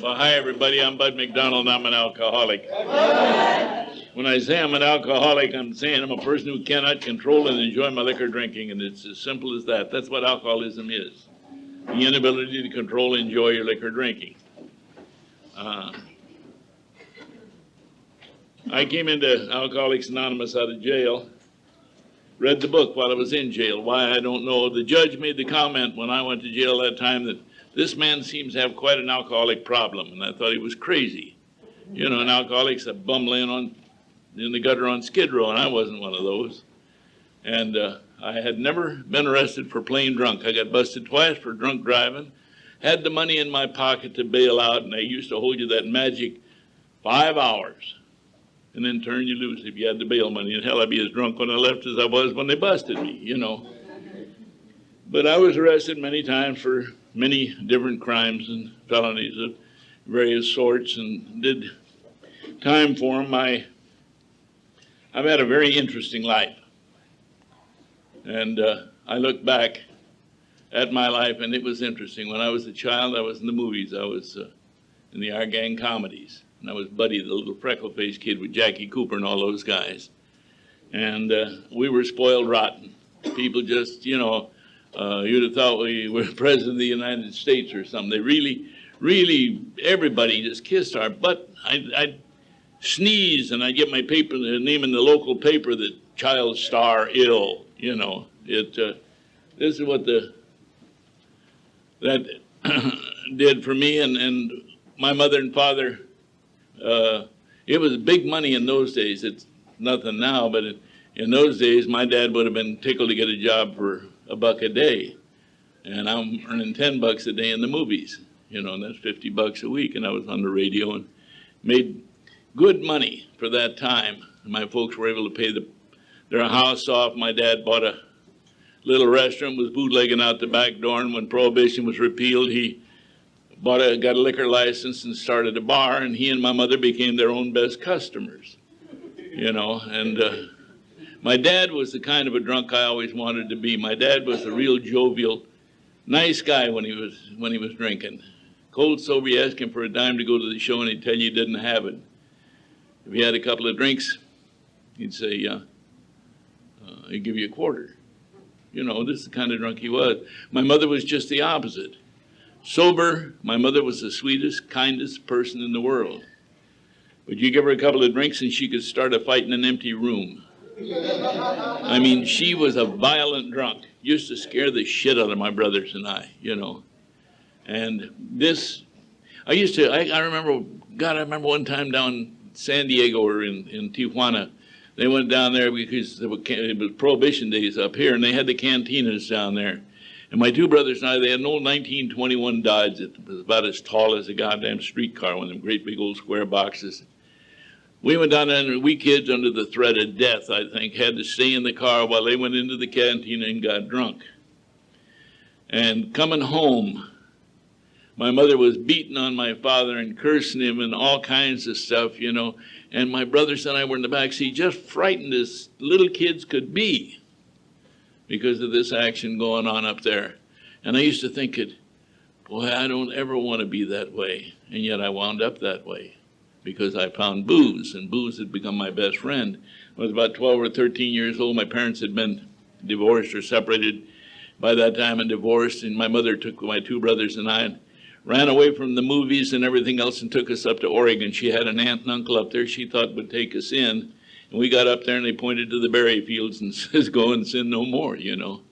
Well, hi, everybody. I'm Bud McDonald, and I'm an alcoholic. When I say I'm an alcoholic, I'm saying I'm a person who cannot control and enjoy my liquor drinking, and it's as simple as that. That's what alcoholism is, the inability to control and enjoy your liquor drinking. I came into Alcoholics Anonymous out of jail, read the book while I was in jail. Why, I don't know. The judge made the comment when I went to jail that time that this man seems to have quite an alcoholic problem, and I thought he was crazy. You know, an alcoholic's a bum laying in the gutter on Skid Row, and I wasn't one of those. And I had never been arrested for plain drunk. I got busted twice for drunk driving, had the money in my pocket to bail out, and they used to hold you that magic 5 hours, and then turn you loose if you had the bail money. And hell, I'd be as drunk when I left as I was when they busted me, you know. But I was arrested many times for many different crimes and felonies of various sorts and did time for them. I've had a very interesting life. And I look back at my life, and it was interesting. When I was a child, I was in the movies. I was in the Our Gang comedies. And I was Buddy, the little freckle-faced kid with Jackie Cooper and all those guys. And we were spoiled rotten. People just, you know, you'd have thought we were president of the United States or something. They really, everybody just kissed our butt. I'd sneeze, and I'd get my paper, the name in the local paper, the child star ill, you know. This is what that did for me and my mother and father. It was big money in those days. It's nothing now, but in those days, my dad would have been tickled to get a job for $1 a day, and I'm earning $10 a day in the movies, you know, and that's $50 a week. And I was on the radio and made good money for that time. My folks were able to pay their house off. My dad bought a little restaurant, was bootlegging out the back door, and when Prohibition was repealed, he got a liquor license and started a bar, and he and my mother became their own best customers, you know. And my dad was the kind of a drunk I always wanted to be. My dad was a real jovial, nice guy when he was drinking. Cold sober, you ask him for a dime to go to the show, and he'd tell you he didn't have it. If he had a couple of drinks, he'd say, he'd give you a quarter. You know, this is the kind of drunk he was. My mother was just the opposite. Sober, my mother was the sweetest, kindest person in the world. But you give her a couple of drinks and she could start a fight in an empty room. I mean, she was a violent drunk. Used to scare the shit out of my brothers and I, you know. And this, I remember one time down in San Diego or in Tijuana. They went down there because it was Prohibition days up here, and they had the cantinas down there. And my two brothers and I, they had an old 1921 Dodge that was about as tall as a goddamn streetcar, one of them great big old square boxes. We went down there, and we kids, under the threat of death, I think, had to stay in the car while they went into the cantina and got drunk. And coming home, my mother was beating on my father and cursing him and all kinds of stuff, you know. And my brothers and I were in the back seat, just frightened as little kids could be because of this action going on up there. And I used to think, boy, I don't ever want to be that way. And yet I wound up that way because I found booze, and booze had become my best friend. I was about 12 or 13 years old. My parents had been divorced or separated by that time and divorced, and my mother took my two brothers and I and ran away from the movies and everything else and took us up to Oregon. She had an aunt and uncle up there she thought would take us in. And we got up there and they pointed to the berry fields and says, go and sin no more, you know.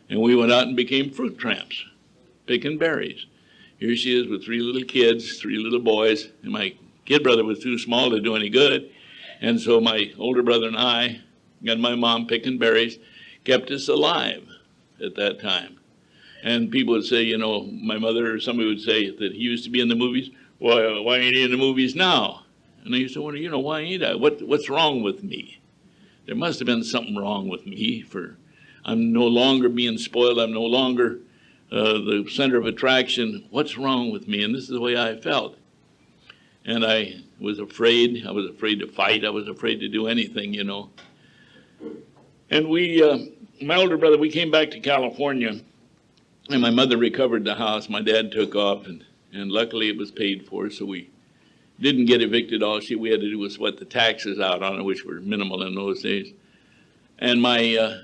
And we went out and became fruit tramps, picking berries. Here she is with 3 little kids, 3 little boys, and my kid brother was too small to do any good. And so my older brother and I, and my mom picking berries, kept us alive at that time. And people would say, you know, my mother or somebody would say that he used to be in the movies. Why ain't he in the movies now? And I used to wonder, you know, why ain't I? What's wrong with me? There must have been something wrong with me, for I'm no longer being spoiled. I'm no longer the center of attraction. What's wrong with me? And this is the way I felt. And I was afraid. I was afraid to fight. I was afraid to do anything, you know. And my older brother, we came back to California, and my mother recovered the house. My dad took off, and and luckily it was paid for, so we didn't get evicted. All we had to do was sweat the taxes out on it, which were minimal in those days. And my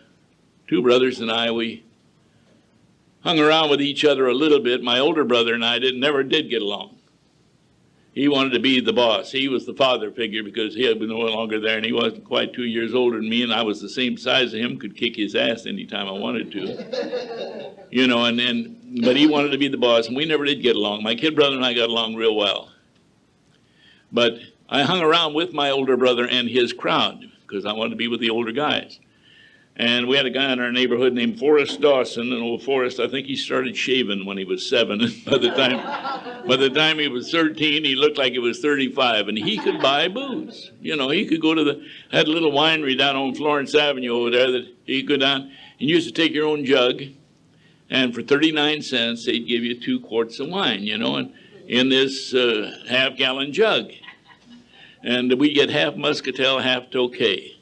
two brothers and I, we hung around with each other a little bit. My older brother and I never did get along. He wanted to be the boss. He was the father figure because he was no longer there, and he wasn't quite 2 years older than me, and I was the same size as him, could kick his ass anytime I wanted to. You know, but he wanted to be the boss, and we never did get along. My kid brother and I got along real well. But I hung around with my older brother and his crowd because I wanted to be with the older guys. And we had a guy in our neighborhood named Forrest Dawson, and old Forrest, I think he started shaving when he was 7. And by the time he was 13, he looked like he was 35, and he could buy booze. You know, he could go to had a little winery down on Florence Avenue over there that he could go down, and you used to take your own jug, and for 39 cents, they'd give you 2 quarts of wine, you know, and in this half-gallon jug. And we get half Muscatel, half Tokay.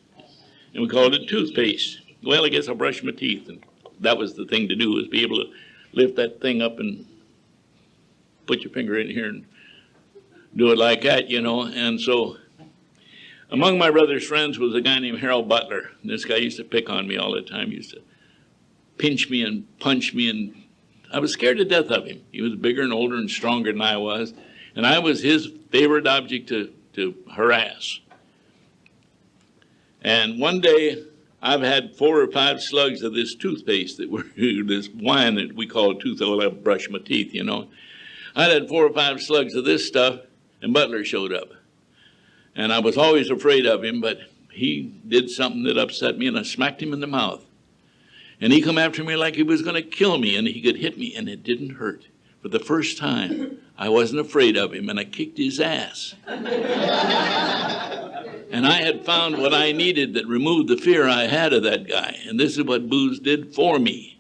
And we called it toothpaste. Well, I guess I'll brush my teeth. And that was the thing to do, was be able to lift that thing up and put your finger in here and do it like that, you know. And so among my brother's friends was a guy named Harold Butler. And this guy used to pick on me all the time. He used to pinch me and punch me, and I was scared to death of him. He was bigger and older and stronger than I was. And I was his favorite object to harass. And one day, I've had 4 or 5 slugs of this toothpaste this wine that we call toothpaste. Well, I brush my teeth, you know. I had 4 or 5 slugs of this stuff, and Butler showed up. And I was always afraid of him, but he did something that upset me, and I smacked him in the mouth. And he come after me like he was going to kill me, and he could hit me, and it didn't hurt. For the first time, I wasn't afraid of him, and I kicked his ass. And I had found what I needed that removed the fear I had of that guy. And this is what booze did for me.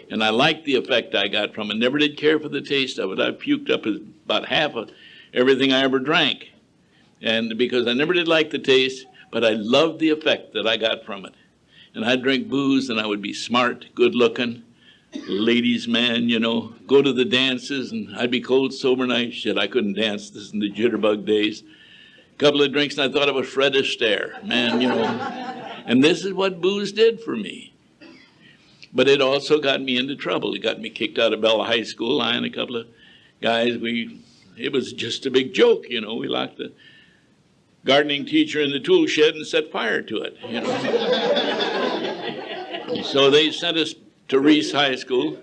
And I liked the effect I got from it. Never did care for the taste of it. I puked up about half of everything I ever drank. And because I never did like the taste, but I loved the effect that I got from it. And I'd drink booze, and I would be smart, good looking, ladies' man, you know, go to the dances, and I'd be cold, sober night. Shit, I couldn't dance. This is in the jitterbug days. Couple of drinks, and I thought I was Fred Astaire, man, you know. And this is what booze did for me. But it also got me into trouble. It got me kicked out of Bella High School. I and a couple of guys, it was just a big joke, you know. We locked the gardening teacher in the tool shed and set fire to it, you know. So they sent us to Reese High School.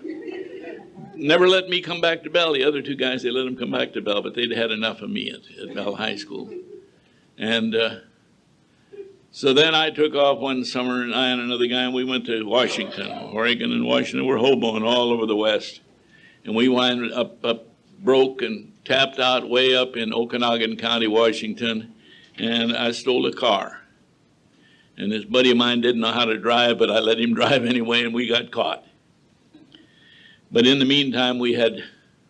Never let me come back to Bell. The other 2 guys, they let them come back to Bell, but they'd had enough of me at Bell High School. And so then I took off one summer, and I and another guy, and we went to Washington. Oregon and Washington were hoboing all over the West. And we wound up broke and tapped out way up in Okanogan County, Washington, and I stole a car. And this buddy of mine didn't know how to drive, but I let him drive anyway, and we got caught. But in the meantime, we had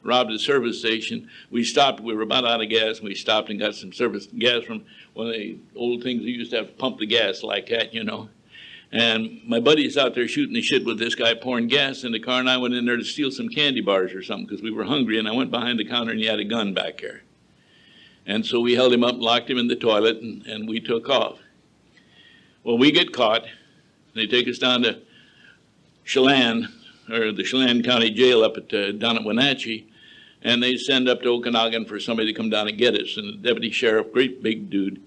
robbed a service station. We stopped, we were about out of gas, and we stopped and got some gas from one of the old things we used to have to pump the gas like that, you know. And my buddy's out there shooting the shit with this guy pouring gas in the car, and I went in there to steal some candy bars or something because we were hungry, and I went behind the counter, and he had a gun back there. And so we held him up, locked him in the toilet, and we took off. Well, we get caught. They take us down to Chelan, or the Chelan County Jail up down at Wenatchee, and they send up to Okanogan for somebody to come down and get us. And the deputy sheriff, great big dude,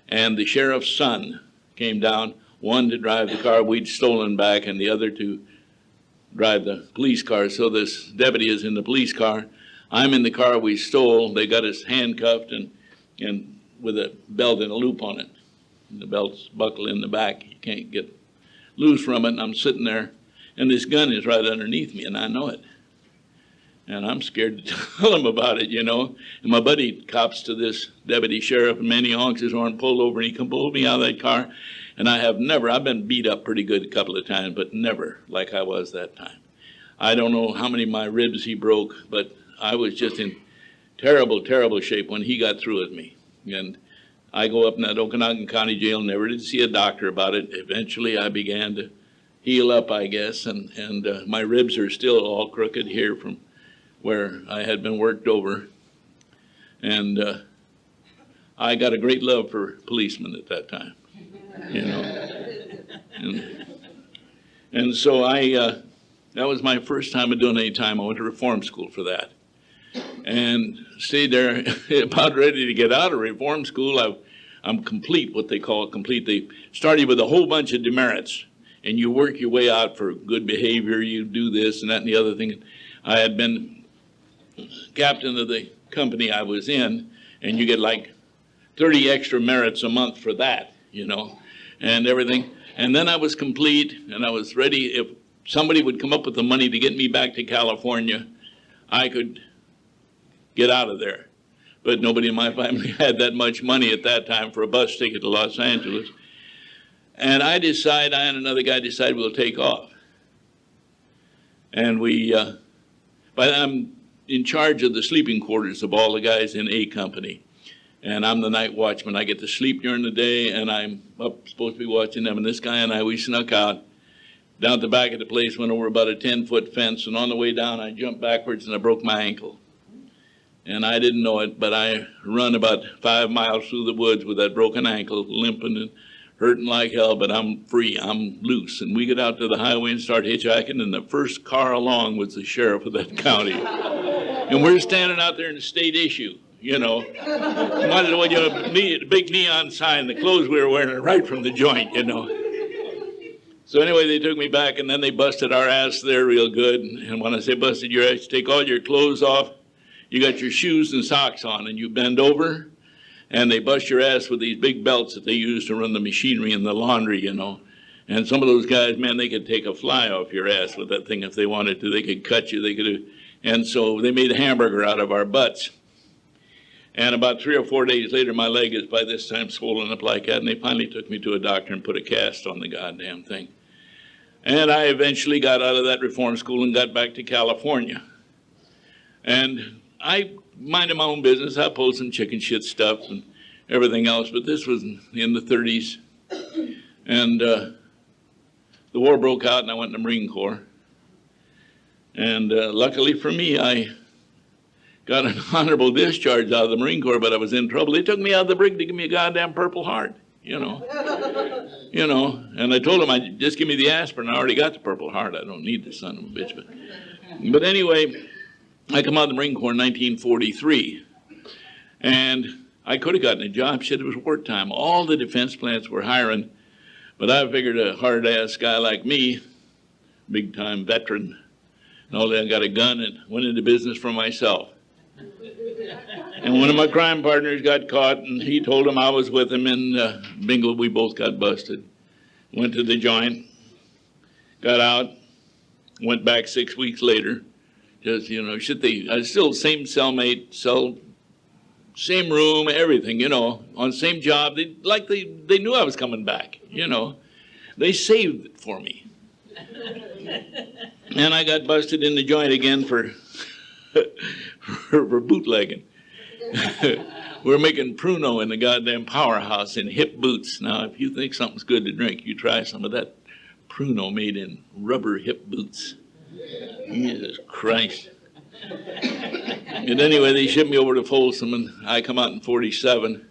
and the sheriff's son came down, one to drive the car we'd stolen back, and the other to drive the police car. So this deputy is in the police car. I'm in the car we stole. They got us handcuffed and with a belt and a loop on it. And the belt's buckled in the back. You can't get loose from it, and I'm sitting there. And this gun is right underneath me, and I know it. And I'm scared to tell him about it, you know. And my buddy cops to this deputy sheriff, and man, he honks his horn, pulled over, and he pulled me out of that car. And I've been beat up pretty good a couple of times, but never like I was that time. I don't know how many of my ribs he broke, but I was just in terrible, terrible shape when he got through with me. And I go up in that Okanogan County Jail, never did see a doctor about it. Eventually, I began to heal up, I guess, and my ribs are still all crooked here from where I had been worked over. And I got a great love for policemen at that time, you know. And so that was my first time of doing any time. I went to reform school for that. And stayed there about ready to get out of reform school. I'm complete, what they call complete. They started with a whole bunch of demerits, and you work your way out for good behavior. You do this and that and the other thing. I had been captain of the company I was in, and you get like 30 extra merits a month for that, you know, and everything. And then I was complete, and I was ready. If somebody would come up with the money to get me back to California, I could get out of there. But nobody in my family had that much money at that time for a bus ticket to Los Angeles. And I and another guy decided we'll take off. And but I'm in charge of the sleeping quarters of all the guys in A Company. And I'm the night watchman. I get to sleep during the day, and I'm up supposed to be watching them. And this guy and I, we snuck out down at the back of the place, went over about a 10-foot fence, and on the way down, I jumped backwards and I broke my ankle. And I didn't know it, but I run about 5 miles through the woods with that broken ankle, limping and hurting like hell, but I'm free, I'm loose. And we get out to the highway and start hitchhiking, and the first car along was the sheriff of that county. And we're standing out there in the state issue, you know. Might as well, you know, the big neon sign, the clothes we were wearing right from the joint, you know. So anyway, they took me back, and then they busted our ass there real good. And when I say busted your ass, you take all your clothes off, you got your shoes and socks on, and you bend over, and they bust your ass with these big belts that they use to run the machinery and the laundry, you know. And some of those guys, man, they could take a fly off your ass with that thing if they wanted to. They could cut you, they could. And so they made a hamburger out of our butts. And about 3 or 4 days later, my leg is by this time swollen up like that, and they finally took me to a doctor and put a cast on the goddamn thing. And I eventually got out of that reform school and got back to California. And I minded my own business. I pulled some chicken shit stuff and everything else, but this was in the 30s. And the war broke out, and I went in the Marine Corps. And luckily for me, I got an honorable discharge out of the Marine Corps, but I was in trouble. They took me out of the brig to give me a goddamn Purple Heart, you know. You know, and I told them, just give me the aspirin. I already got the Purple Heart. I don't need the son of a bitch. But anyway, I come out of the Marine Corps in 1943, and I could have gotten a job. Shit, it was wartime. All the defense plants were hiring, but I figured a hard-ass guy like me, big-time veteran, and all that, I got a gun and went into business for myself. And one of my crime partners got caught, and he told him I was with him, and bingo, we both got busted. Went to the joint, got out, went back 6 weeks later. Just, you know, I was still same cellmate, same room, everything, you know, on the same job. They knew I was coming back, you know. They saved it for me. And I got busted in the joint again for bootlegging. We're making Pruno in the goddamn powerhouse in hip boots. Now, if you think something's good to drink, you try some of that Pruno made in rubber hip boots. Jesus Christ. And anyway, they shipped me over to Folsom, and I come out in 47.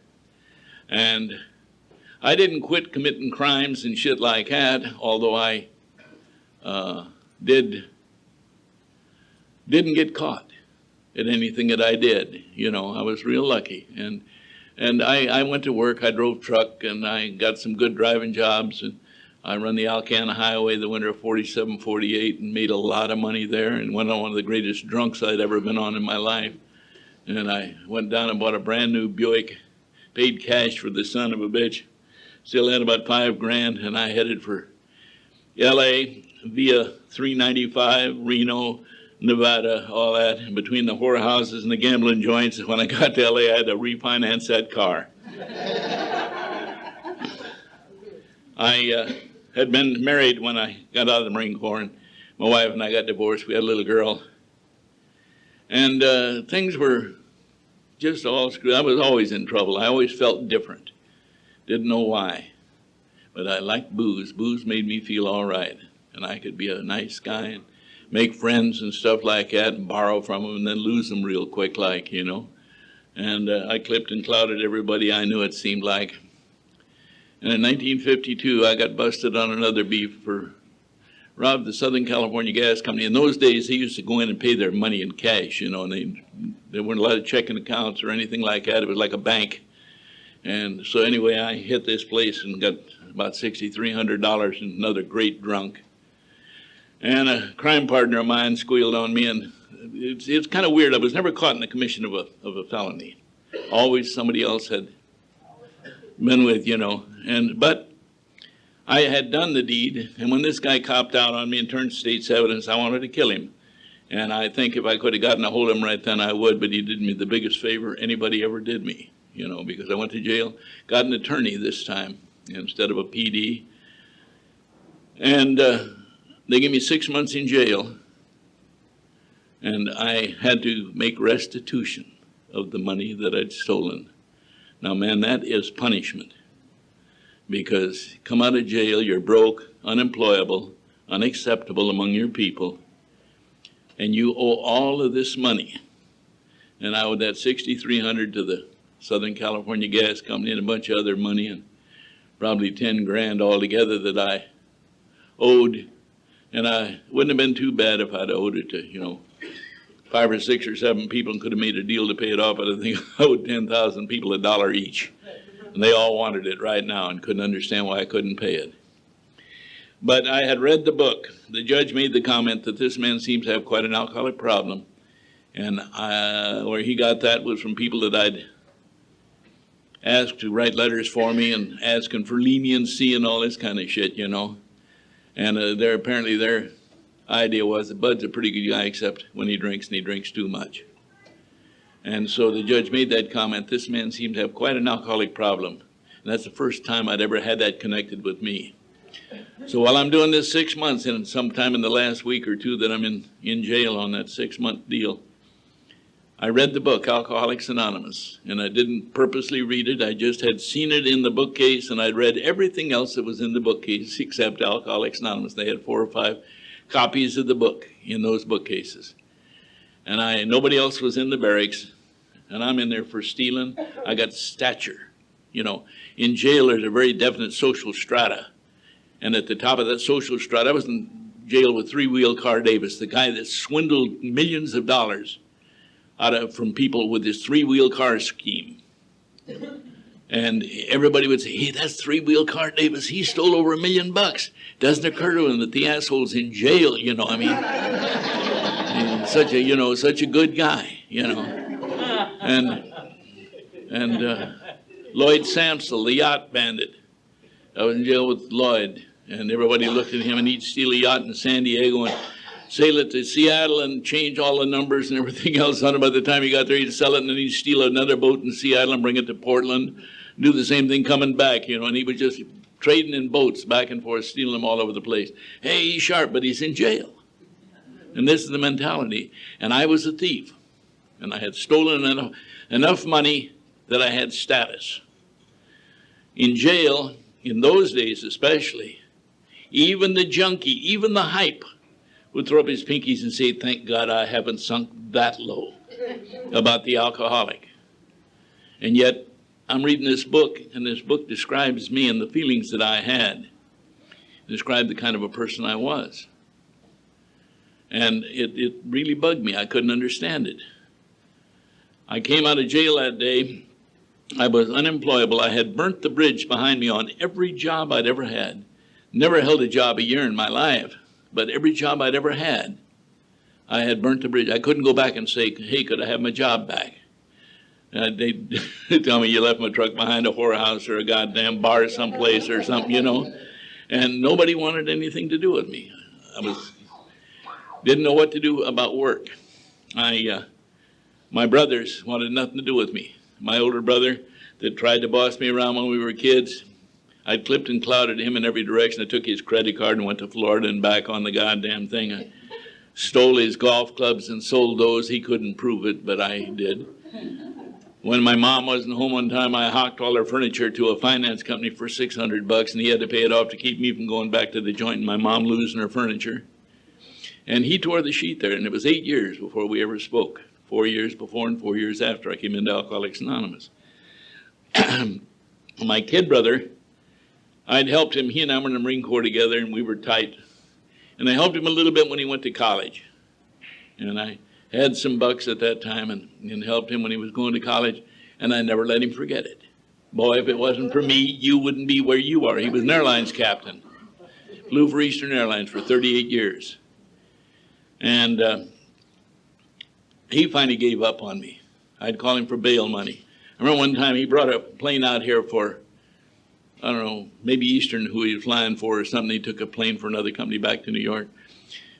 And I didn't quit committing crimes and shit like that, although I didn't get caught at anything that I did. You know, I was real lucky. And I went to work. I drove truck, and I got some good driving jobs, and I run the Alcana Highway the winter of 47, 48, and made a lot of money there, and went on one of the greatest drunks I'd ever been on in my life. And I went down and bought a brand new Buick, paid cash for the son of a bitch, still had about $5,000, and I headed for LA via 395, Reno, Nevada, all that. And between the whorehouses and the gambling joints, when I got to LA, I had to refinance that car. I had been married when I got out of the Marine Corps, and my wife and I got divorced. We had a little girl. And things were just all screwed. I was always in trouble. I always felt different. Didn't know why. But I liked booze. Booze made me feel all right. And I could be a nice guy and make friends and stuff like that and borrow from them and then lose them real quick like, you know. And I clipped and clouted everybody I knew, it seemed like. And in 1952, I got busted on another beef for robbed the Southern California Gas Company. In those days, they used to go in and pay their money in cash, you know, and there weren't a lot of checking accounts or anything like that. It was like a bank. And so anyway, I hit this place and got about $6,300 and another great drunk. And a crime partner of mine squealed on me, and it's kind of weird. I was never caught in the commission of a felony. Always somebody else had been with, you know. But I had done the deed, and when this guy copped out on me and turned state's evidence, I wanted to kill him. And I think if I could have gotten a hold of him right then, I would, but he did me the biggest favor anybody ever did me, you know, because I went to jail, got an attorney this time instead of a PD. And they gave me 6 months in jail, and I had to make restitution of the money that I'd stolen. Now, man, that is punishment. Because come out of jail, you're broke, unemployable, unacceptable among your people, and you owe all of this money. And I owed that $6,300 to the Southern California Gas Company and a bunch of other money, and probably 10 grand altogether that I owed. And I wouldn't have been too bad if I'd owed it to, you know, 5 or 6 or 7 people and could have made a deal to pay it off. But I think I owed 10,000 people $1 each. And they all wanted it right now and couldn't understand why I couldn't pay it. But I had read the book. The judge made the comment that this man seems to have quite an alcoholic problem. And where he got that was from people that I'd asked to write letters for me and asking for leniency and all this kind of shit, you know. And apparently their idea was that Bud's a pretty good guy, except when he drinks, and he drinks too much. And so the judge made that comment, this man seemed to have quite an alcoholic problem. And that's the first time I'd ever had that connected with me. So while I'm doing this 6 months, and sometime in the last week or two that I'm in jail on that 6-month deal, I read the book, Alcoholics Anonymous, and I didn't purposely read it. I just had seen it in the bookcase, and I'd read everything else that was in the bookcase except Alcoholics Anonymous. They had 4 or 5 copies of the book in those bookcases. And nobody else was in the barracks, and I'm in there for stealing. I got stature. You know, in jail there's a very definite social strata. And at the top of that social strata, I was in jail with Three-Wheel Car Davis, the guy that swindled millions of dollars from people with this three-wheel car scheme. And everybody would say, hey, that's Three-Wheel Car Davis. He stole over $1 million. Doesn't occur to him that the asshole's in jail, you know, I mean, such a good guy, you know. And Lloyd Samsel, the yacht bandit. I was in jail with Lloyd, and everybody looked at him, and he'd steal a yacht in San Diego and sail it to Seattle and change all the numbers and everything else on it. By the time he got there, he'd sell it, and then he'd steal another boat in Seattle and bring it to Portland, do the same thing coming back, you know, and he was just trading in boats back and forth, stealing them all over the place. Hey, he's sharp, but he's in jail. And this is the mentality. And I was a thief, and I had stolen enough money that I had status. In jail, in those days especially, even the junkie, even the hype, would throw up his pinkies and say, thank God I haven't sunk that low about the alcoholic. And yet, I'm reading this book, and this book describes me and the feelings that I had. It described the kind of a person I was. And it really bugged me. I couldn't understand it. I came out of jail that day. I was unemployable. I had burnt the bridge behind me on every job I'd ever had. Never held a job a year in my life, but every job I'd ever had, I had burnt the bridge. I couldn't go back and say, hey, could I have my job back? They'd tell me you left my truck behind a whorehouse or a goddamn bar someplace or something, you know. And nobody wanted anything to do with me. Didn't know what to do about work. My brothers wanted nothing to do with me. My older brother that tried to boss me around when we were kids, I clipped and clouded him in every direction. I took his credit card and went to Florida and back on the goddamn thing. I stole his golf clubs and sold those. He couldn't prove it, but I did. When my mom wasn't home one time, I hawked all her furniture to a finance company for $600, and he had to pay it off to keep me from going back to the joint and my mom losing her furniture. And he tore the sheet there, and it was 8 years before we ever spoke. 4 years before and 4 years after I came into Alcoholics Anonymous. My kid brother, I'd helped him. He and I were in the Marine Corps together, and we were tight. And I helped him a little bit when he went to college. And I had some bucks at that time and helped him when he was going to college, and I never let him forget it. Boy, if it wasn't for me, you wouldn't be where you are. He was an airlines captain. Flew for Eastern Airlines for 38 years. And he finally gave up on me. I'd call him for bail money. I remember one time he brought a plane out here for, I don't know, maybe Eastern, who he was flying for or something. He took a plane for another company back to New York.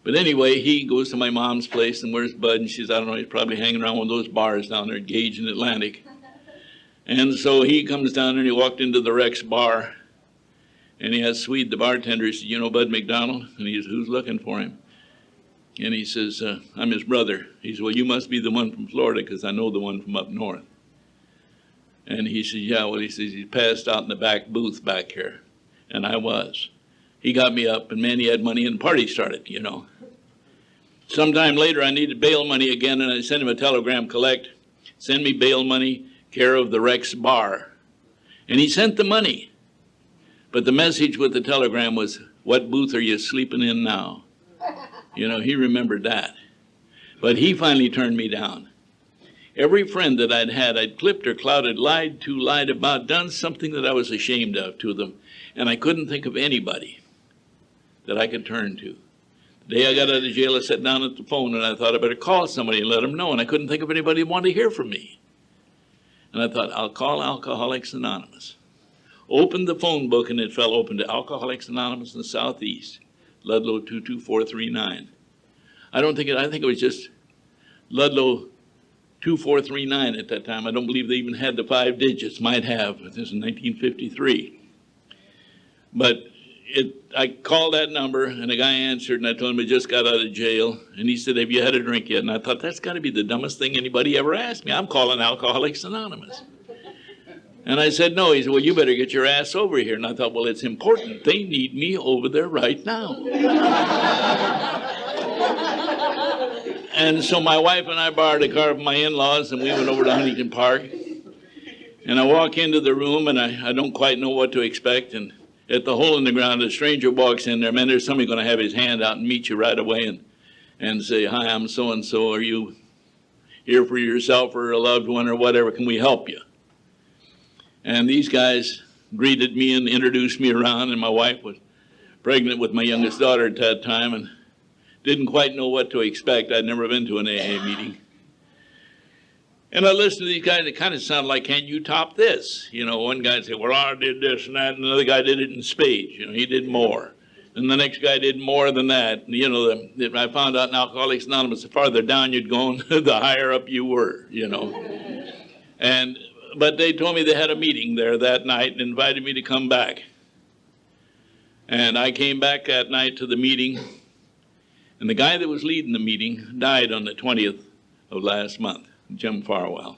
But anyway, he goes to my mom's place, and where's Bud? And she says, I don't know, he's probably hanging around one of those bars down there, Gage and Atlantic. And so he comes down there, and he walked into the Rex bar, and he asked Swede, the bartender, he said, you know Bud McDonald? And he says, who's looking for him? And he says, I'm his brother. He says, well, you must be the one from Florida, because I know the one from up north. And he says, yeah, well, he says, he passed out in the back booth back here. And I was. He got me up, and man, he had money, and the party started, you know. Sometime later, I needed bail money again, and I sent him a telegram, collect, send me bail money, care of the Rex bar. And he sent the money. But the message with the telegram was, what booth are you sleeping in now? You know, he remembered that. But he finally turned me down. Every friend that I'd had, I'd clipped or clouded, lied to, lied about, done something that I was ashamed of to them. And I couldn't think of anybody that I could turn to. The day I got out of jail, I sat down at the phone, and I thought I better call somebody and let them know. And I couldn't think of anybody who wanted to hear from me. And I thought, I'll call Alcoholics Anonymous. Opened the phone book, and it fell open to Alcoholics Anonymous in the Southeast, Ludlow 22439. I think it was just Ludlow 2439 at that time. I don't believe they even had the 5 digits. Might have, but this is 1953. But I called that number, and a guy answered, and I told him I just got out of jail. And he said, have you had a drink yet? And I thought, that's got to be the dumbest thing anybody ever asked me. I'm calling Alcoholics Anonymous. And I said, no. He said, well, you better get your ass over here. And I thought, well, it's important. They need me over there right now. And so my wife and I borrowed a car from my in-laws, and we went over to Huntington Park. And I walk into the room, and I don't quite know what to expect. And at the hole in the ground, a stranger walks in there. Man, there's somebody going to have his hand out and meet you right away and say, hi, I'm so-and-so. Are you here for yourself or a loved one or whatever? Can we help you? And these guys greeted me and introduced me around, and my wife was pregnant with my youngest daughter at that time and didn't quite know what to expect. I'd never been to an AA meeting. And I listened to these guys. It kind of sounded like, can you top this? You know, one guy said, well, I did this and that, and another guy did it in spades. You know, he did more. And the next guy did more than that. And, you know, I found out in Alcoholics Anonymous, the farther down you'd gone, the higher up you were, you know. But they told me they had a meeting there that night and invited me to come back. And I came back that night to the meeting, and the guy that was leading the meeting died on the 20th of last month. Jim Farwell,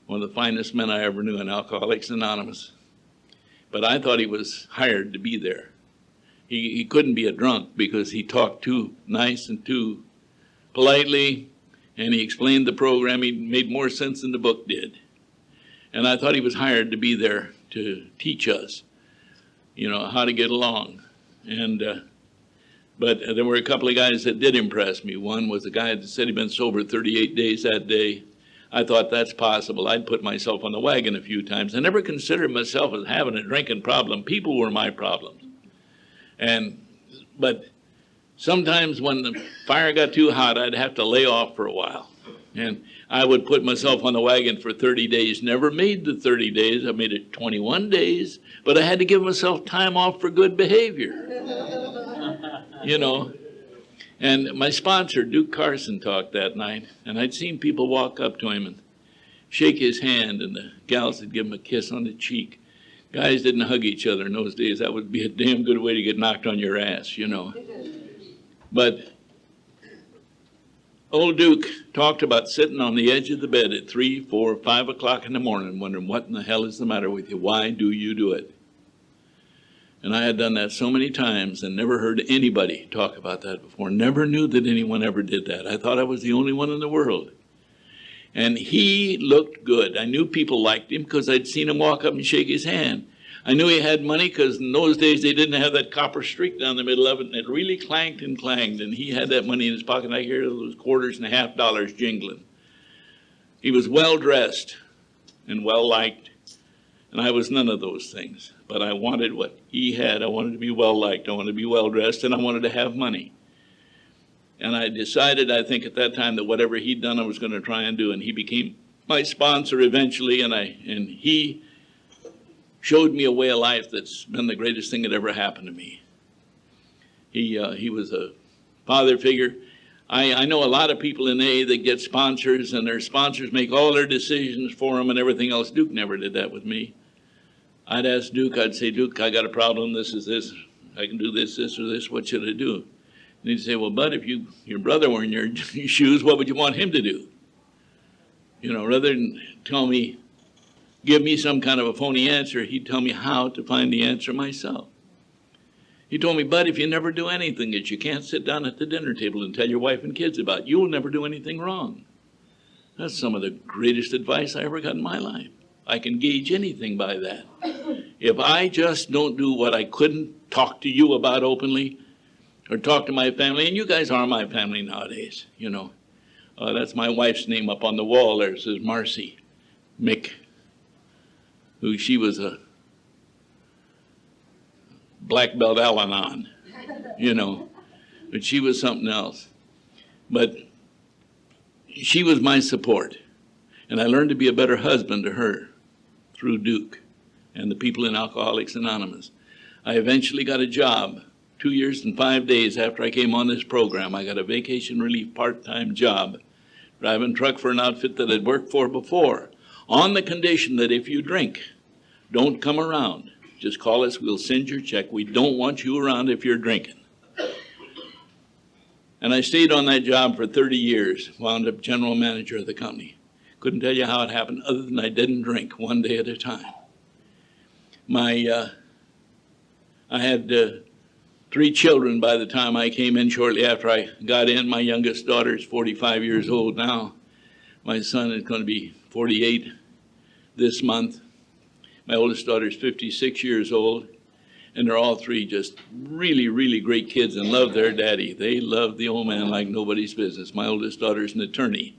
one of the finest men I ever knew in Alcoholics Anonymous. But I thought he was hired to be there. He couldn't be a drunk because he talked too nice and too politely, and he explained the program. He made more sense than the book did. And I thought he was hired to be there to teach us, you know, how to get along. But there were a couple of guys that did impress me. One was a guy that said he'd been sober 38 days that day. I thought that's possible. I'd put myself on the wagon a few times. I never considered myself as having a drinking problem. People were my problems. But sometimes when the fire got too hot, I'd have to lay off for a while. And I would put myself on the wagon for 30 days. Never made the 30 days. I made it 21 days. But I had to give myself time off for good behavior. You know, and my sponsor, Duke Carson, talked that night, and I'd seen people walk up to him and shake his hand, and the gals would give him a kiss on the cheek. Guys didn't hug each other in those days. That would be a damn good way to get knocked on your ass, you know. But old Duke talked about sitting on the edge of the bed at 3, 4, 5 o'clock in the morning, wondering what in the hell is the matter with you? Why do you do it? And I had done that so many times and never heard anybody talk about that before. Never knew that anyone ever did that. I thought I was the only one in the world. And he looked good. I knew people liked him because I'd seen him walk up and shake his hand. I knew he had money because in those days they didn't have that copper streak down the middle of it, and it really clanked and clanged, and he had that money in his pocket. I hear those quarters and half dollars jingling. He was well dressed and well liked, and I was none of those things. But I wanted what he had. I wanted to be well liked. I wanted to be well dressed, and I wanted to have money. And I decided, I think at that time, that whatever he'd done, I was going to try and do. And he became my sponsor eventually, and he showed me a way of life that's been the greatest thing that ever happened to me. He was a father figure. I know a lot of people in AA that get sponsors, and their sponsors make all their decisions for them and everything else. Duke never did that with me. I'd ask Duke, I'd say, Duke, I got a problem, this is this, I can do this, this, or this, what should I do? And he'd say, well, Bud, if your brother were in your shoes, what would you want him to do? You know, rather than tell me, give me some kind of a phony answer, he'd tell me how to find the answer myself. He told me, Bud, if you never do anything that you can't sit down at the dinner table and tell your wife and kids about, you'll never do anything wrong. That's some of the greatest advice I ever got in my life. I can gauge anything by that. If I just don't do what I couldn't talk to you about openly, or talk to my family, and you guys are my family nowadays, you know. That's my wife's name up on the wall there. It says Marcy Mick, who she was a black belt Al-Anon, you know, but she was something else. But she was my support, and I learned to be a better husband to her through Duke and the people in Alcoholics Anonymous. I eventually got a job 2 years and 5 days after I came on this program. I got a vacation relief part-time job driving truck for an outfit that I'd worked for before, on the condition that if you drink, don't come around. Just call us, we'll send your check. We don't want you around if you're drinking. And I stayed on that job for 30 years, wound up general manager of the company. Couldn't tell you how it happened other than I didn't drink one day at a time. I had 3 children by the time I came in. Shortly after I got in, my youngest daughter is 45 years old now. My son is going to be 48 this month. My oldest daughter is 56 years old, and they're all 3 just really, really great kids and love their daddy. They love the old man like nobody's business. My oldest daughter is an attorney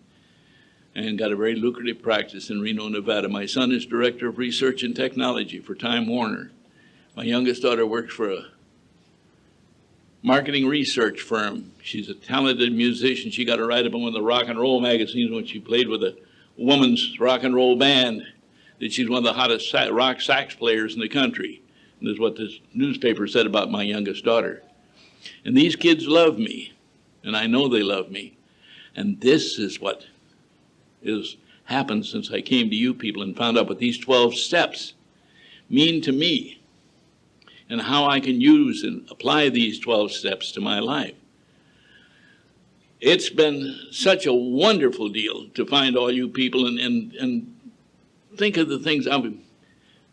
and got a very lucrative practice in Reno, Nevada. My son is director of research and technology for Time Warner. My youngest daughter works for a marketing research firm. She's a talented musician. She got a write-up in one of the rock and roll magazines when she played with a woman's rock and roll band, that she's one of the hottest rock sax players in the country. And this is what this newspaper said about my youngest daughter. And these kids love me, and I know they love me. And this is what has happened since I came to you people and found out what these 12 steps mean to me, and how I can use and apply these 12 steps to my life. It's been such a wonderful deal to find all you people and think of the things.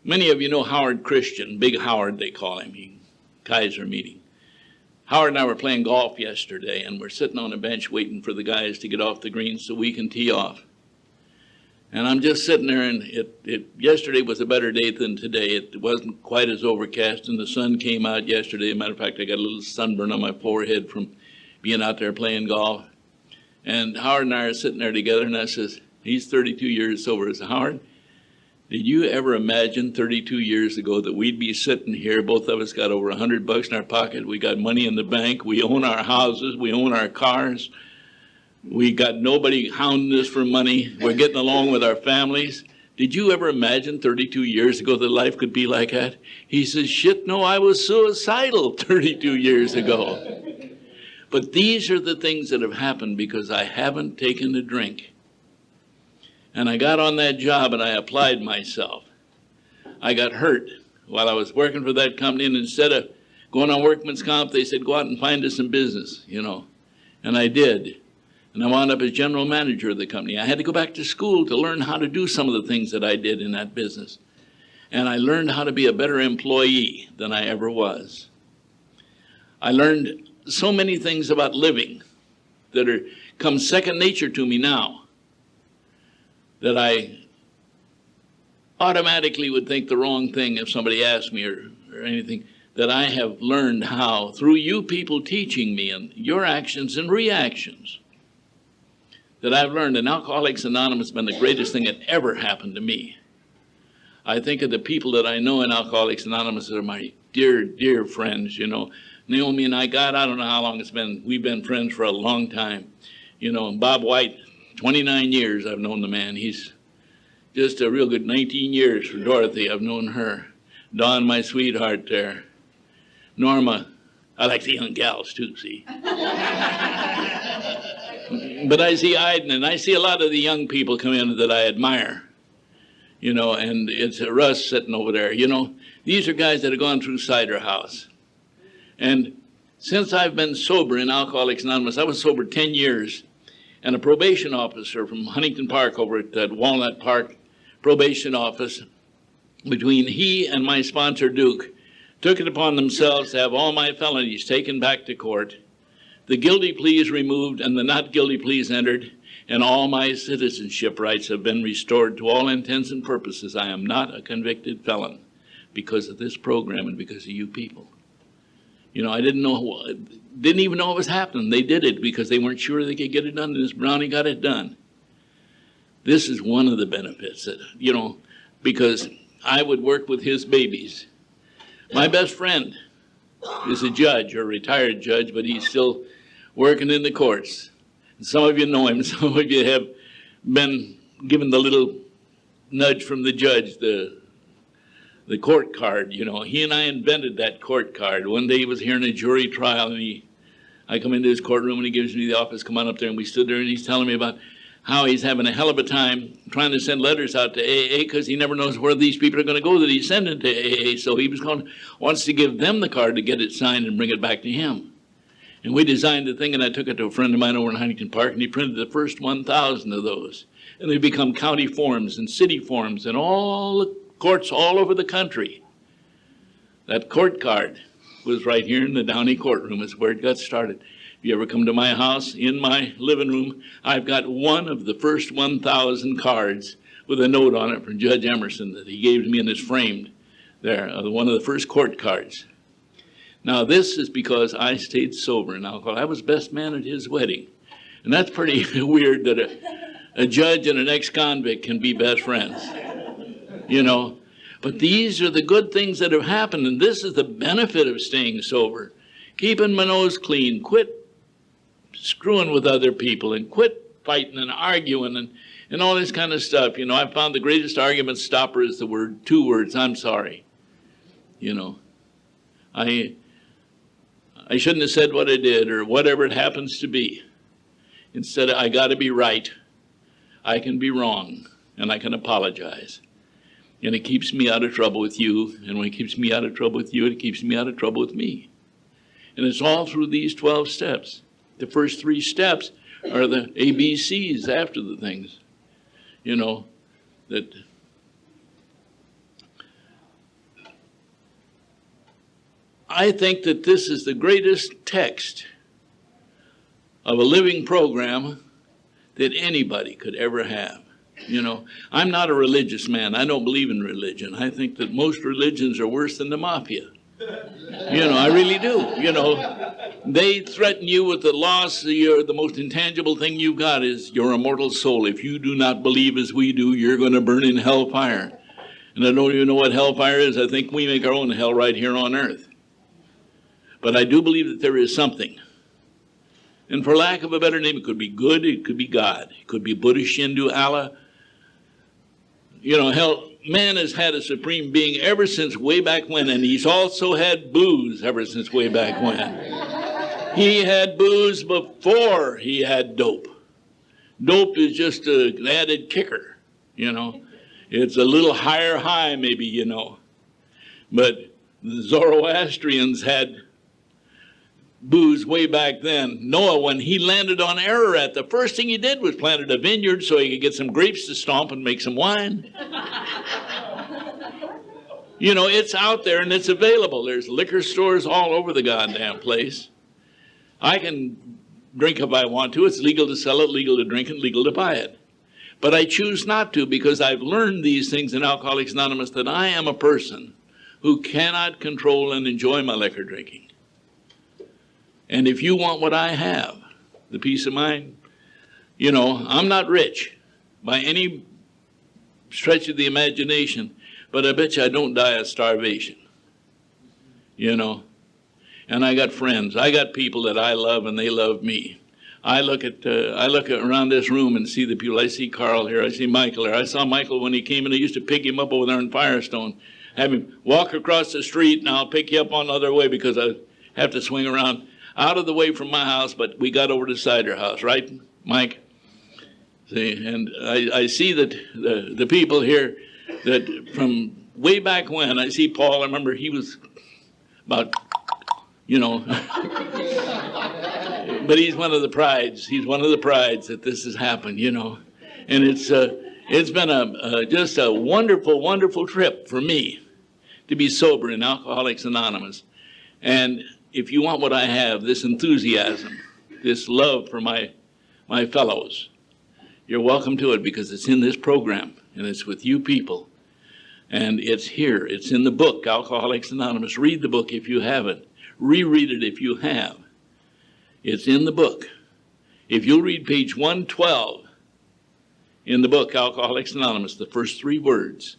Many of you know Howard Christian, Big Howard they call him, Kaiser meeting. Howard and I were playing golf yesterday, and we're sitting on a bench waiting for the guys to get off the greens so we can tee off. And I'm just sitting there, and yesterday was a better day than today. It wasn't quite as overcast, and the sun came out yesterday. As a matter of fact, I got a little sunburn on my forehead from being out there playing golf. And Howard and I are sitting there together, and I says, he's 32 years sober. I said, Howard, did you ever imagine 32 years ago that we'd be sitting here, both of us got over $100 in our pocket, we got money in the bank, we own our houses, we own our cars, we got nobody hounding us for money. We're getting along with our families. Did you ever imagine 32 years ago that life could be like that? He says, shit, no, I was suicidal 32 years ago. But these are the things that have happened because I haven't taken a drink. And I got on that job and I applied myself. I got hurt while I was working for that company, and instead of going on workman's comp, they said, go out and find us some business, you know. And I did. And I wound up as general manager of the company. I had to go back to school to learn how to do some of the things that I did in that business. And I learned how to be a better employee than I ever was. I learned so many things about living that come second nature to me now, that I automatically would think the wrong thing if somebody asked me or anything, that I have learned how, through you people teaching me and your actions and reactions, that I've learned. And Alcoholics Anonymous has been the greatest thing that ever happened to me. I think of the people that I know in Alcoholics Anonymous that are my dear, dear friends, you know. Naomi and I, God, I don't know how long it's been. We've been friends for a long time. You know, Bob White, 29 years I've known the man. He's just a real good 19 years for Dorothy. I've known her. Dawn, my sweetheart there. Norma, I like the young gals too, see. But I see Iden, and I see a lot of the young people come in that I admire. You know, and it's Russ sitting over there. You know, these are guys that have gone through Cider House. And since I've been sober in Alcoholics Anonymous, I was sober 10 years, and a probation officer from Huntington Park over at that Walnut Park probation office, between he and my sponsor, Duke, took it upon themselves to have all my felonies taken back to court, the guilty pleas removed and the not guilty pleas entered, and all my citizenship rights have been restored to all intents and purposes. I am not a convicted felon because of this program and because of you people. You know, I didn't even know it was happening. They did it because they weren't sure they could get it done, and this Brownie got it done. This is one of the benefits that, you know, because I would work with his babies. My best friend is a judge, or a retired judge, but he's still working in the courts. And some of you know him. Some of you have been given the little nudge from the judge, the court card. You know, he and I invented that court card. One day he was hearing a jury trial, and I come into his courtroom, and he gives me the office, come on up there, and we stood there, and he's telling me about how he's having a hell of a time trying to send letters out to AA because he never knows where these people are going to go that he's sending to AA. So he wants to give them the card to get it signed and bring it back to him. And we designed the thing, and I took it to a friend of mine over in Huntington Park, and he printed the first 1,000 of those. And they become county forms and city forms and all the courts all over the country. That court card was right here in the Downey courtroom. Is where it got started. If you ever come to my house, in my living room, I've got one of the first 1,000 cards with a note on it from Judge Emerson that he gave to me, and it's framed there, one of the first court cards. Now, this is because I stayed sober in alcohol. I was best man at his wedding. And that's pretty weird that a judge and an ex-convict can be best friends, you know. But these are the good things that have happened, and this is the benefit of staying sober. Keeping my nose clean, quit screwing with other people, and quit fighting and arguing and all this kind of stuff. You know, I found the greatest argument stopper is the two words, I'm sorry. You know, I shouldn't have said what I did, or whatever it happens to be. Instead, I got to be right. I can be wrong, and I can apologize. And it keeps me out of trouble with you, and when it keeps me out of trouble with you, it keeps me out of trouble with me. And it's all through these 12 steps. The first 3 steps are the ABCs after the things, you know, that I think that this is the greatest text of a living program that anybody could ever have. You know, I'm not a religious man. I don't believe in religion. I think that most religions are worse than the mafia. You know, I really do. You know, they threaten you with the loss. The most intangible thing you've got is your immortal soul. If you do not believe as we do, you're going to burn in hellfire. And I don't even know what hellfire is. I think we make our own hell right here on earth. But I do believe that there is something. And for lack of a better name, it could be good, it could be God. It could be Buddha, Shindu, Allah. You know, hell, man has had a supreme being ever since way back when, and he's also had booze ever since way back when. He had booze before he had dope. Dope is just an added kicker, you know. It's a little higher high, maybe, you know. But the Zoroastrians had booze way back then. Noah, when he landed on Ararat, the first thing he did was planted a vineyard so he could get some grapes to stomp and make some wine. You know, it's out there and it's available. There's liquor stores all over the goddamn place. I can drink if I want to. It's legal to sell it, legal to drink it, legal to buy it. But I choose not to because I've learned these things in Alcoholics Anonymous, that I am a person who cannot control and enjoy my liquor drinking. And if you want what I have, the peace of mind, you know, I'm not rich by any stretch of the imagination, but I bet you I don't die of starvation, you know. And I got friends. I got people that I love and they love me. I look at around this room and see the people. I see Carl here. I see Michael here. I saw Michael when he came in. I used to pick him up over there in Firestone, have him walk across the street, and I'll pick you up on the other way because I have to swing around out of the way from my house, but we got over to Cider House, right, Mike? See, and I see that the people here that from way back when, I see Paul, I remember he was about, you know, but he's one of the prides. He's one of the prides that this has happened, you know. And it's been just a wonderful, wonderful trip for me to be sober in Alcoholics Anonymous. And if you want what I have, this enthusiasm, this love for my fellows, you're welcome to it because it's in this program and it's with you people. And it's here. It's in the book, Alcoholics Anonymous. Read the book if you haven't. Reread it if you have. It's in the book. If you'll read page 112 in the book, Alcoholics Anonymous, the first 3 words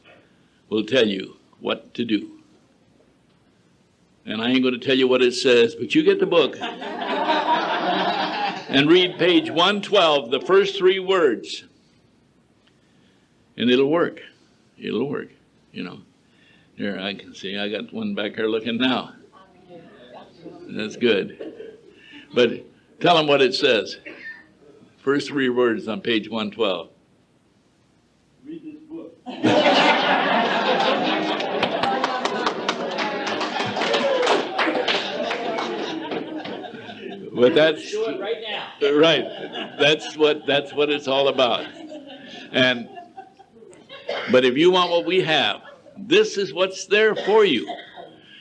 will tell you what to do. And I ain't going to tell you what it says, but you get the book and read page 112, the first 3 words, and it'll work. It'll work, you know. Here, I can see, I got one back here looking now. That's good. But tell them what it says. First 3 words on page 112. Read this book. But that's do it right now. right. That's what it's all about. But if you want what we have, this is what's there for you.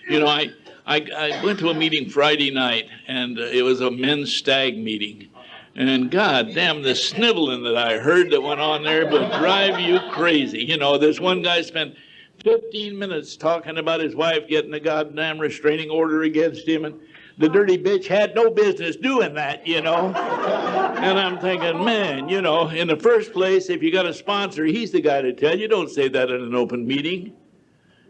You know, I went to a meeting Friday night, and it was a men's stag meeting. And God damn, the sniveling that I heard that went on there would drive you crazy. You know, this one guy spent 15 minutes talking about his wife getting a goddamn restraining order against him, and the dirty bitch had no business doing that, you know. And I'm thinking, man, you know, in the first place, if you got a sponsor, he's the guy to tell you. Don't say that in an open meeting.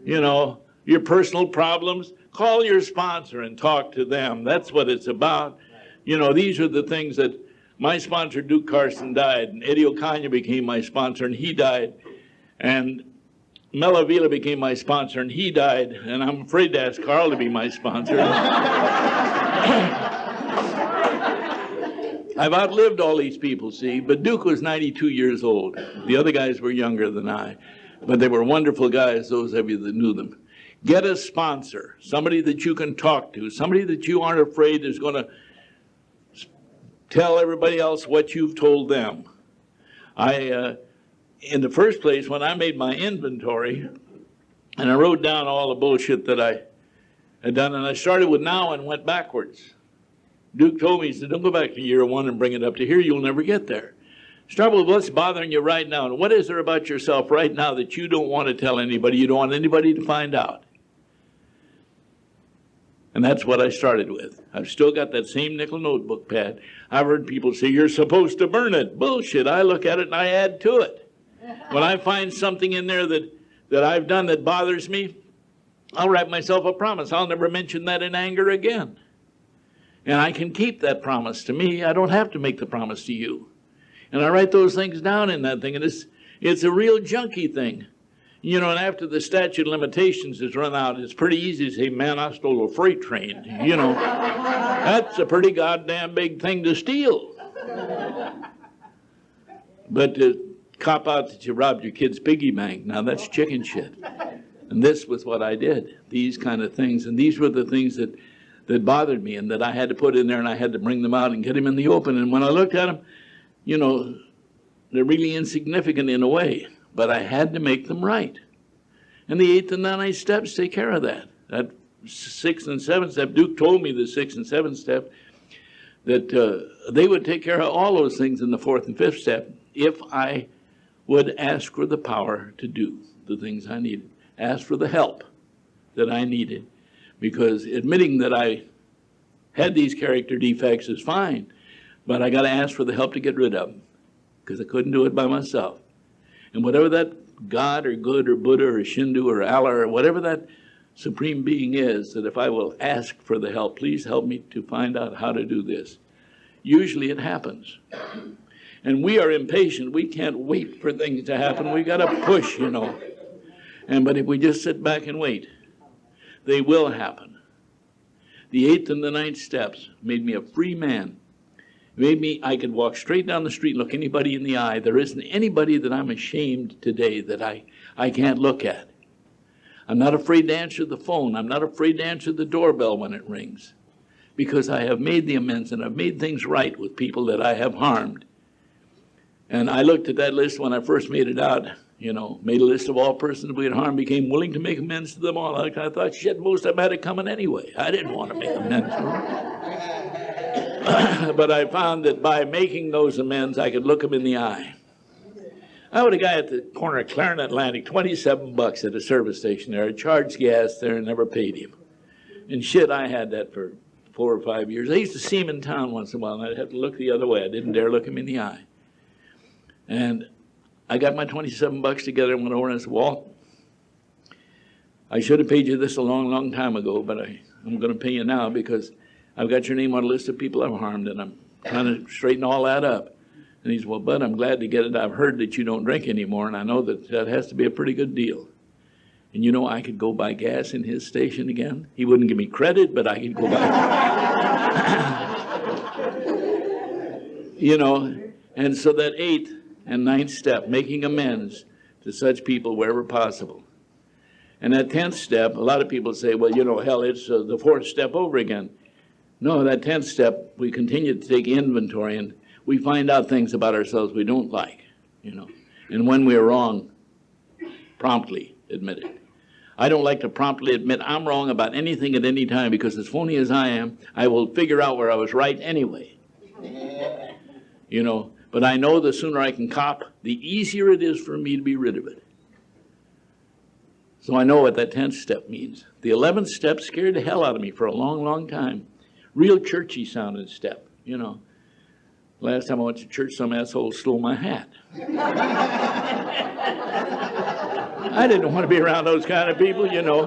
You know, your personal problems, call your sponsor and talk to them. That's what it's about. You know, these are the things that my sponsor, Duke Carson, died, and Eddie Ocaña became my sponsor, and he died. And Mel Avila became my sponsor, and he died, and I'm afraid to ask Carl to be my sponsor. I've outlived all these people, see, but Duke was 92 years old. The other guys were younger than I, but they were wonderful guys, those of you that knew them. Get a sponsor, somebody that you can talk to, somebody that you aren't afraid is going to tell everybody else what you've told them. In the first place, when I made my inventory, and I wrote down all the bullshit that I had done, and I started with now and went backwards. Duke told me, he said, don't go back to year 1 and bring it up to here, you'll never get there. Start with what's bothering you right now, and what is there about yourself right now that you don't want to tell anybody, you don't want anybody to find out. And that's what I started with. I've still got that same nickel notebook pad. I've heard people say, you're supposed to burn it. Bullshit. I look at it and I add to it. When I find something in there that I've done that bothers me, I'll write myself a promise. I'll never mention that in anger again. And I can keep that promise to me. I don't have to make the promise to you. And I write those things down in that thing. And it's a real junky thing. You know, and after the statute of limitations is run out, it's pretty easy to say, man, I stole a freight train. You know, that's a pretty goddamn big thing to steal. But to cop out that you robbed your kid's piggy bank, now that's chicken shit. And this was what I did, these kind of things. And these were the things that bothered me and that I had to put in there, and I had to bring them out and get them in the open. And when I looked at them, you know, they're really insignificant in a way. But I had to make them right. And the 8th and the 9th steps take care of that. That 6th and 7th step, Duke told me the 6th and 7th step, that they would take care of all those things in the 4th and 5th step if I would ask for the power to do the things I needed, ask for the help that I needed. Because admitting that I had these character defects is fine, but I got to ask for the help to get rid of them, because I couldn't do it by myself. And whatever that God or good or Buddha or Shindu or Allah or whatever that supreme being is, that if I will ask for the help, please help me to find out how to do this. Usually it happens. And we are impatient. We can't wait for things to happen. We got to push, you know. But if we just sit back and wait, they will happen. The 8th and the 9th steps made me a free man. Made me, I could walk straight down the street and look anybody in the eye. There isn't anybody that I'm ashamed today that I can't look at. I'm not afraid to answer the phone. I'm not afraid to answer the doorbell when it rings, because I have made the amends and I've made things right with people that I have harmed. And I looked at that list when I first made it out, you know, made a list of all persons we had harmed, became willing to make amends to them all. I thought, shit, most of them had it coming anyway. I didn't want to make amends to them. But I found that by making those amends, I could look them in the eye. I had a guy at the corner of Clarendon Atlantic, $27 at a service station there. I charged gas there and never paid him. And shit, I had that for 4 or 5 years. I used to see him in town once in a while, and I'd have to look the other way. I didn't dare look him in the eye. And I got my $27 together and went over and I said, Walt, I should have paid you this a long, long time ago, but I'm going to pay you now because I've got your name on a list of people I've harmed, and I'm trying to straighten all that up. And he said, well, Bud, I'm glad to get it. I've heard that you don't drink anymore, and I know that that has to be a pretty good deal. And you know, I could go buy gas in his station again. He wouldn't give me credit, but I could go buy. You know, and so that 8th and 9th step, making amends to such people wherever possible. And that 10th step, a lot of people say, well, you know, hell, it's the 4th step over again. No, that 10th step, we continue to take inventory, and we find out things about ourselves we don't like, you know. And when we're wrong, promptly admit it. I don't like to promptly admit I'm wrong about anything at any time, because as phony as I am, I will figure out where I was right anyway. You know, but I know the sooner I can cop, the easier it is for me to be rid of it. So I know what that 10th step means. The 11th step scared the hell out of me for a long, long time. Real churchy sounding step, you know. Last time I went to church, some asshole stole my hat. I didn't want to be around those kind of people, you know.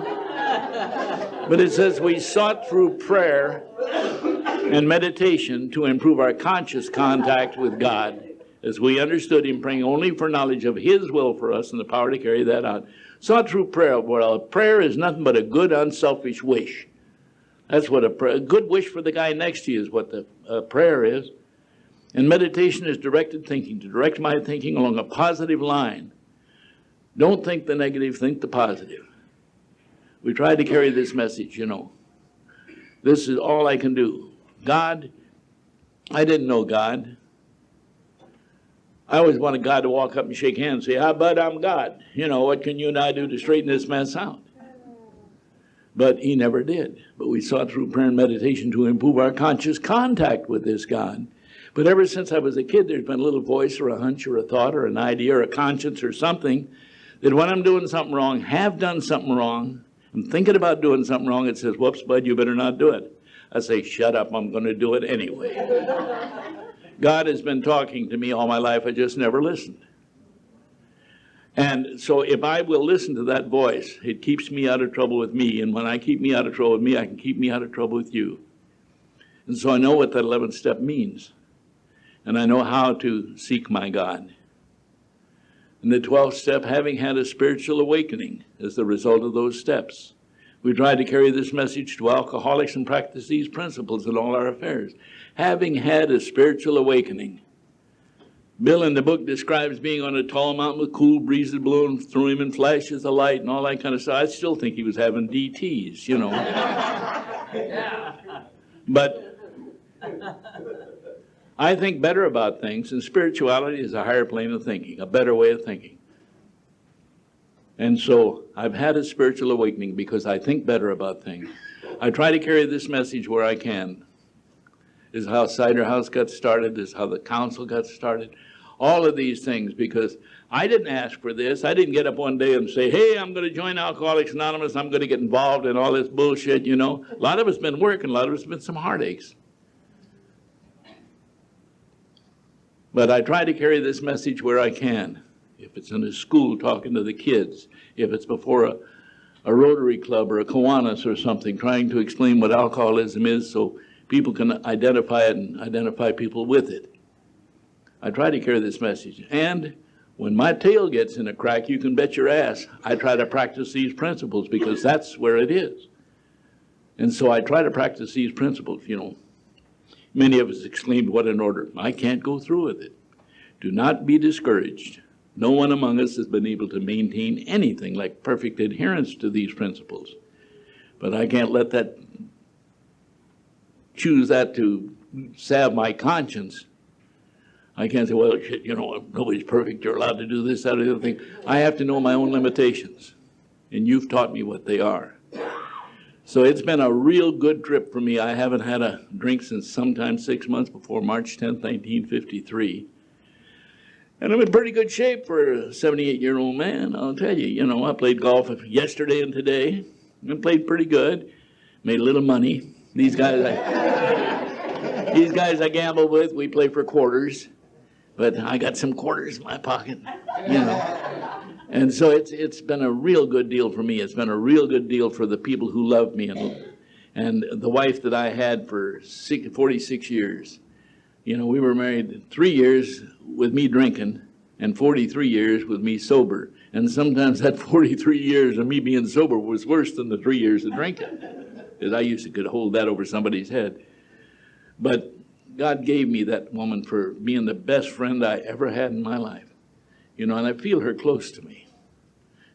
But it says we sought through prayer and meditation to improve our conscious contact with God, as we understood him, praying only for knowledge of his will for us and the power to carry that out. Sought through prayer. Well, prayer is nothing but a good, unselfish wish. That's what a good wish for the guy next to you is what the prayer is. And meditation is directed thinking, to direct my thinking along a positive line. Don't think the negative, think the positive. We tried to carry this message, you know. This is all I can do. God, I didn't know God. I always wanted God to walk up and shake hands and say, "Hi, bud, I'm God. You know, what can you and I do to straighten this mess out?" But he never did. But we sought through prayer and meditation to improve our conscious contact with this God. But ever since I was a kid, there's been a little voice or a hunch or a thought or an idea or a conscience or something that when I'm doing something wrong, have done something wrong, I'm thinking about doing something wrong, it says, "Whoops, bud, you better not do it." I say, "Shut up, I'm going to do it anyway." God has been talking to me all my life, I just never listened. And so if I will listen to that voice, it keeps me out of trouble with me. And when I keep me out of trouble with me, I can keep me out of trouble with you. And so I know what that 11th step means. And I know how to seek my God. And the 12th step, having had a spiritual awakening as the result of those steps. We try to carry this message to alcoholics and practice these principles in all our affairs. Having had a spiritual awakening. Bill in the book describes being on a tall mountain with cool breezes blowing through him and flashes of light and all that kind of stuff. I still think he was having DTs, you know. But I think better about things, and spirituality is a higher plane of thinking, a better way of thinking. And so I've had a spiritual awakening because I think better about things. I try to carry this message where I can. This is how Cider House got started. This is how the council got started. All of these things, because I didn't ask for this. I didn't get up one day and say, hey, I'm going to join Alcoholics Anonymous. I'm going to get involved in all this bullshit, you know. A lot of it's been work, and a lot of it's been some heartaches. But I try to carry this message where I can. If it's in a school talking to the kids, if it's before a Rotary Club or a Kiwanis or something, trying to explain what alcoholism is so people can identify it and identify people with it. I try to carry this message. And when my tail gets in a crack, you can bet your ass I try to practice these principles because that's where it is. And so I try to practice these principles, you know. Many of us exclaimed, what an order. I can't go through with it. Do not be discouraged. No one among us has been able to maintain anything like perfect adherence to these principles. But I can't let that, choose that to salve my conscience. I can't say, well, shit, you know, nobody's perfect. You're allowed to do this, that, or the other thing. I have to know my own limitations. And you've taught me what they are. So it's been a real good trip for me. I haven't had a drink since sometime 6 months before March 10th, 1953. And I'm in pretty good shape for a 78-year-old man, I'll tell you. You know, I played golf yesterday and today, and played pretty good. Made a little money. These guys I gamble with, we play for quarters. But I got some quarters in my pocket, you know. And so it's been a real good deal for me. It's been a real good deal for the people who love me and the wife that I had for 46 years. You know, we were married 3 years with me drinking and 43 years with me sober. And sometimes that 43 years of me being sober was worse than the 3 years of drinking, because I used to could hold that over somebody's head. But God gave me that woman for being the best friend I ever had in my life. You know, and I feel her close to me.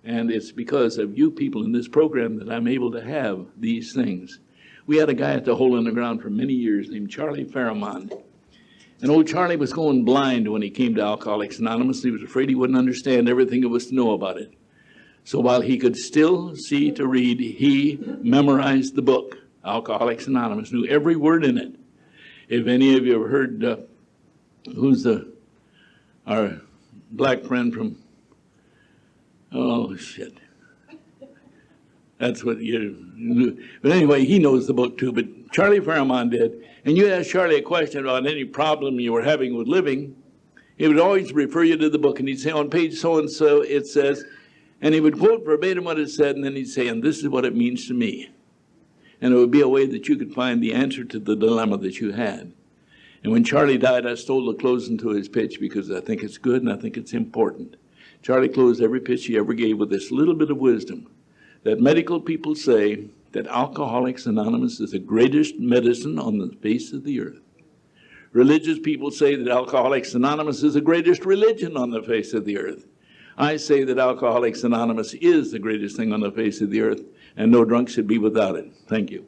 And it's because of you people in this program that I'm able to have these things. We had a guy at the Hole in the Ground for many years named Charlie Paramount. And old Charlie was going blind when he came to Alcoholics Anonymous. He was afraid he wouldn't understand everything there was to know about it. So while he could still see to read, he memorized the book, Alcoholics Anonymous, knew every word in it. If any of you have heard, who's our black friend from, oh, shit. That's what you, but anyway, he knows the book too, but Charlie Fairmont did. And you asked Charlie a question about any problem you were having with living, he would always refer you to the book, and he'd say, on page so-and-so it says, and he would quote verbatim what it said, and then he'd say, and this is what it means to me. And it would be a way that you could find the answer to the dilemma that you had. And when Charlie died, I stole the closing to his pitch because I think it's good and I think it's important. Charlie closed every pitch he ever gave with this little bit of wisdom, that medical people say that Alcoholics Anonymous is the greatest medicine on the face of the earth. Religious people say that Alcoholics Anonymous is the greatest religion on the face of the earth. I say that Alcoholics Anonymous is the greatest thing on the face of the earth, and no drunk should be without it. Thank you.